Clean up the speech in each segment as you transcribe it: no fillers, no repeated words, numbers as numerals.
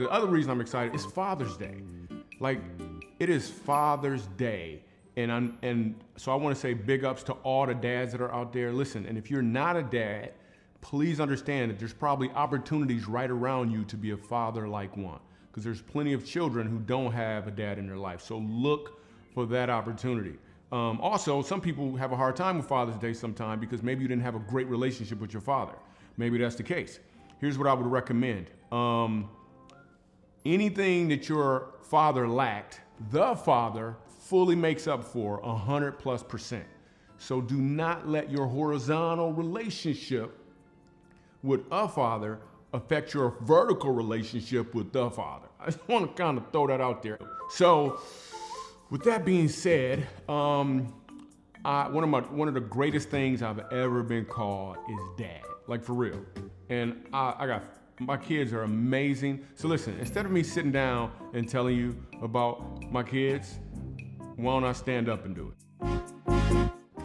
the other reason I'm excited is Father's Day. Like, it is Father's Day. And so I want to say big ups to all the dads that are out there. Listen, and if you're not a dad, please understand that there's probably opportunities right around you to be a father like one. Because there's plenty of children who don't have a dad in their life. So look for that opportunity. Also, some people have a hard time with Father's Day sometime because maybe you didn't have a great relationship with your father. Maybe that's the case. Here's what I would recommend. Anything that your father lacked, the father fully makes up for 100+%. So do not let your horizontal relationship with a father affect your vertical relationship with the father. I just want to kind of throw that out there. So with that being said, one of the greatest things I've ever been called is dad, like for real. And my kids are amazing. So listen, instead of me sitting down and telling you about my kids, why don't I stand up and do it?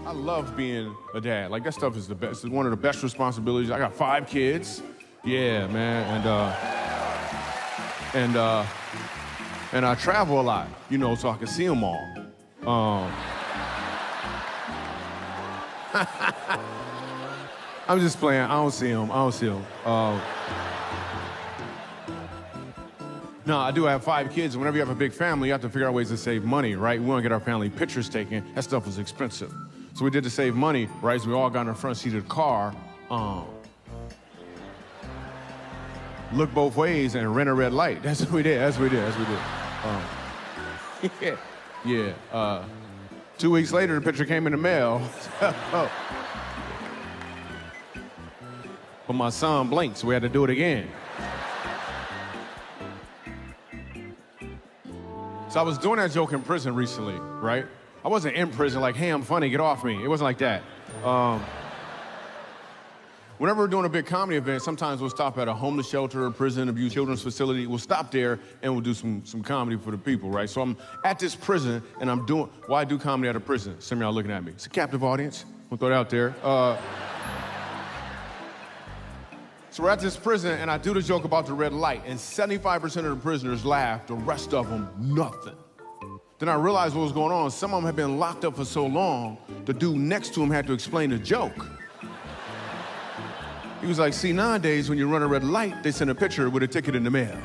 I love being a dad. Like, that stuff is the best. It's one of the best responsibilities. I got 5 kids. Yeah, man. And I travel a lot, so I can see them all. I'm just playing. I don't see them. No, I do have 5 kids, and whenever you have a big family, you have to figure out ways to save money, right? We want to get our family pictures taken. That stuff was expensive. So we did to save money, right? So we all got in the front seat of the car, look both ways and rent a red light. That's what we did. Yeah. 2 weeks later, the picture came in the mail. But my son blinked, so we had to do it again. So I was doing that joke in prison recently, right? I wasn't in prison like, hey, I'm funny, get off me. It wasn't like that. Whenever we're doing a big comedy event, sometimes we'll stop at a homeless shelter, a prison, abuse children's facility. We'll stop there and we'll do some comedy for the people, right? So I'm at this prison and why do comedy at a prison? Some of y'all looking at me. It's a captive audience. We'll throw it out there. So we're at this prison and I do the joke about the red light and 75% of the prisoners laugh, the rest of them, nothing. Then I realized what was going on. Some of them had been locked up for so long, the dude next to him had to explain the joke. He was like, see, nowadays when you run a red light, they send a picture with a ticket in the mail.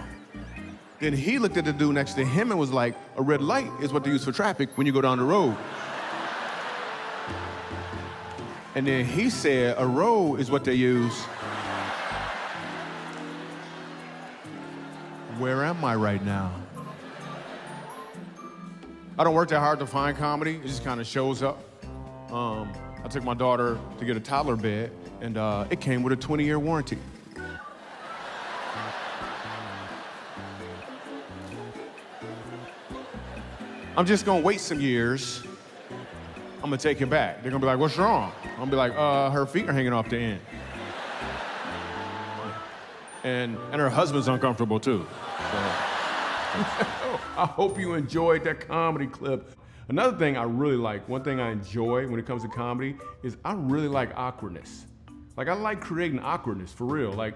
Then he looked at the dude next to him and was like, a red light is what they use for traffic when you go down the road. And then he said, a road is what they use. Where am I right now? I don't work that hard to find comedy. It just kind of shows up. I took my daughter to get a toddler bed, and it came with a 20-year warranty. I'm just gonna wait some years. I'm gonna take it back. They're gonna be like, what's wrong? I'm gonna be like, her feet are hanging off the end. And her husband's uncomfortable too. So. I hope you enjoyed that comedy clip. Another thing I really like, one thing I enjoy when it comes to comedy is I really like awkwardness. Like, I like creating awkwardness, for real. Like,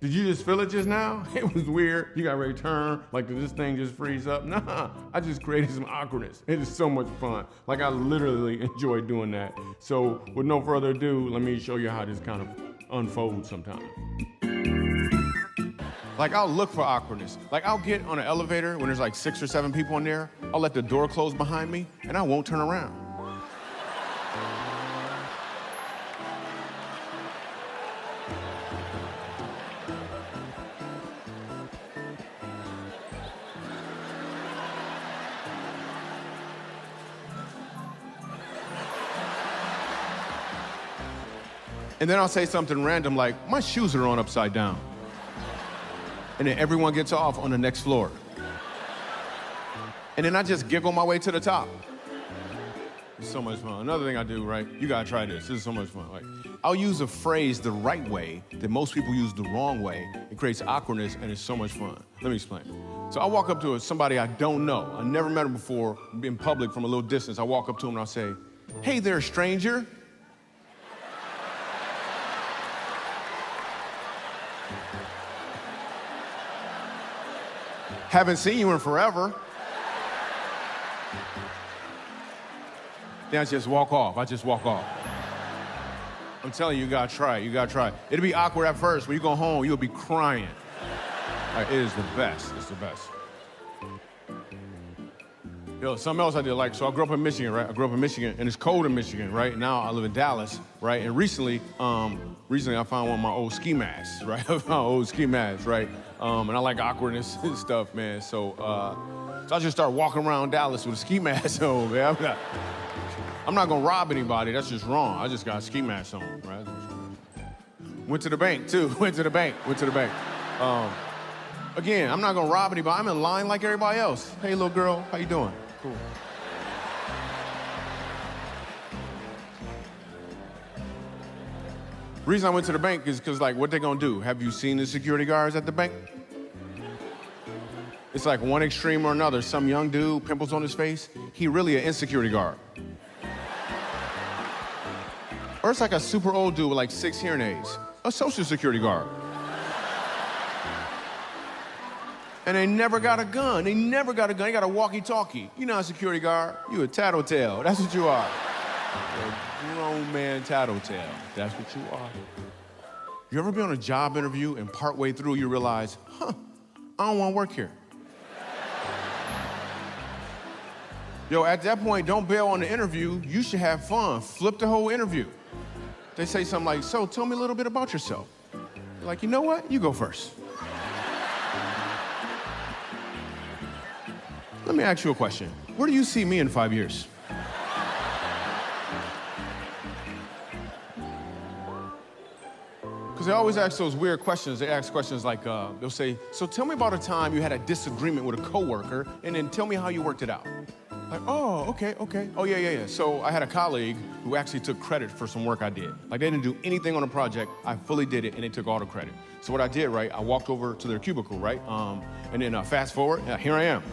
did you just feel it just now? It was weird. You got ready to turn, like, did this thing just freeze up? Nah, I just created some awkwardness. It is so much fun. Like, I literally enjoy doing that. So with no further ado, let me show you how this kind of unfolds sometimes. Like, I'll look for awkwardness. Like, I'll get on an elevator when there's like 6 or 7 people in there. I'll let the door close behind me, and I won't turn around. And then I'll say something random like, my shoes are on upside down. And then everyone gets off on the next floor. And then I just giggle my way to the top. It's so much fun. Another thing I do, right? You gotta try this. This is so much fun. Like, I'll use a phrase the right way that most people use the wrong way. It creates awkwardness, and it's so much fun. Let me explain. So I walk up to somebody I don't know. I never met him before, in public from a little distance. I walk up to him and I'll say, hey there, stranger. Haven't seen you in forever. Then I just walk off. I'm telling you, you gotta try it. It'll be awkward at first. When you go home, you'll be crying. Like, it is the best. It's the best. Yo, something else I did, so I grew up in Michigan, right? And it's cold in Michigan, right? Now I live in Dallas, right? And recently I found one of my old ski masks, right? And I like awkwardness and stuff, man. So I just started walking around Dallas with a ski mask on, man. I'm not gonna rob anybody, that's just wrong. I just got a ski mask on, right? Went to the bank, too. Again, I'm not gonna rob anybody. I'm in line like everybody else. Hey, little girl, how you doing? Cool. Reason I went to the bank is because, what they gonna do? Have you seen the security guards at the bank? It's like one extreme or another. Some young dude, pimples on his face, he really an insecurity guard. Or it's like a super old dude with 6 hearing aids, a social security guard. And they never got a gun. They got a walkie-talkie. You're not a security guard. You a tattletale. That's what you are. A grown man tattletale. That's what you are. You ever been on a job interview and partway through you realize, I don't want to work here. Yo, at that point, don't bail on the interview. You should have fun. Flip the whole interview. They say something like, so tell me a little bit about yourself. You're like, you know what? You go first. Let me ask you a question. Where do you see me in 5 years? Because they always ask those weird questions. They ask questions like, they'll say, so tell me about a time you had a disagreement with a coworker, and then tell me how you worked it out. Like, oh, okay. Oh, yeah. So I had a colleague who actually took credit for some work I did. They didn't do anything on the project. I fully did it, and they took all the credit. So what I did, right, I walked over to their cubicle, right? And then fast forward, here I am,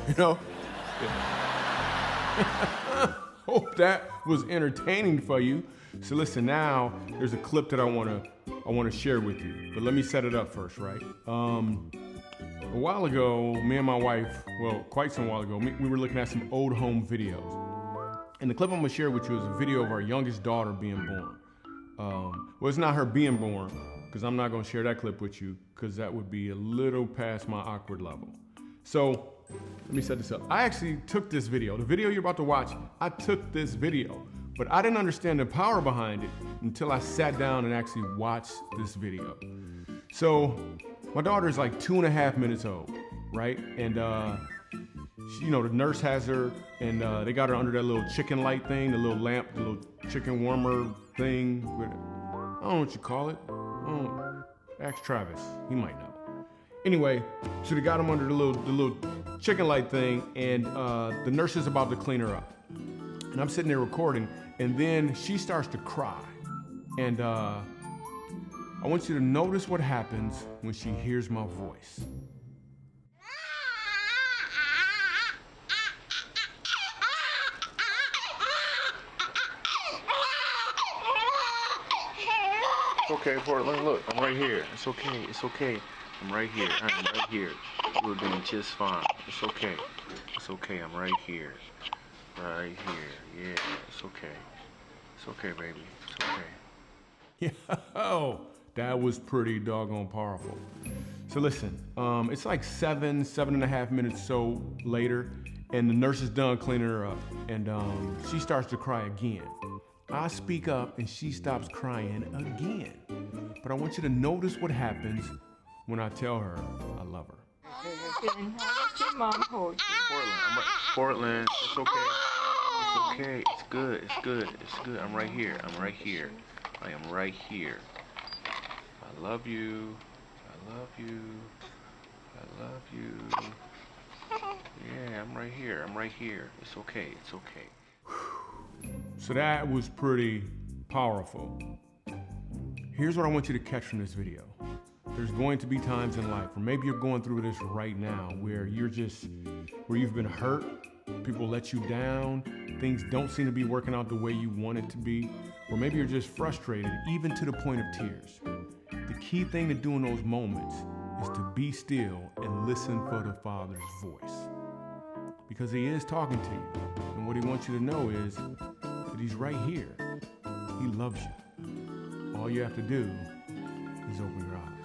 Hope that was entertaining for you. So listen, now there's a clip that I want to share with you. But let me set it up first, right? A while ago, me and my wife, quite some while ago, we were looking at some old home videos. And the clip I'm gonna share with you is a video of our youngest daughter being born. It's not her being born, because I'm not gonna share that clip with you, because that would be a little past my awkward level. So, let me set this up. I actually took this video. The video you're about to watch, I took this video, but I didn't understand the power behind it until I sat down and actually watched this video. So, my daughter is 2.5 minutes old, right? And she, the nurse has her, and they got her under that little chicken light thing, the little lamp, the little chicken warmer thing. I don't know what you call it. Ask Travis, he might know. Anyway, so they got him under the little chicken light thing, and the nurse is about to clean her up. And I'm sitting there recording, and then she starts to cry. And I want you to notice what happens when she hears my voice. It's okay, Portland. Look, I'm right here. It's okay. I'm right here. We're doing just fine. It's okay. I'm right here. Yeah, it's okay, baby. It's okay. Yeah, that was pretty doggone powerful. So listen, it's 7.5 minutes so later, and the nurse is done cleaning her up, and she starts to cry again. I speak up, and she stops crying again. But I want you to notice what happens when I tell her I love her. Your mom hold you. Portland, it's okay. It's good. I'm right here. I am right here. I love you. Yeah, I'm right here. It's okay. So that was pretty powerful. Here's what I want you to catch from this video. There's going to be times in life, or maybe you're going through this right now, where you've been hurt, people let you down, things don't seem to be working out the way you want it to be, or maybe you're just frustrated, even to the point of tears. The key thing to do in those moments is to be still and listen for the Father's voice. Because he is talking to you. And what he wants you to know is that he's right here. He loves you. All you have to do is open your eyes.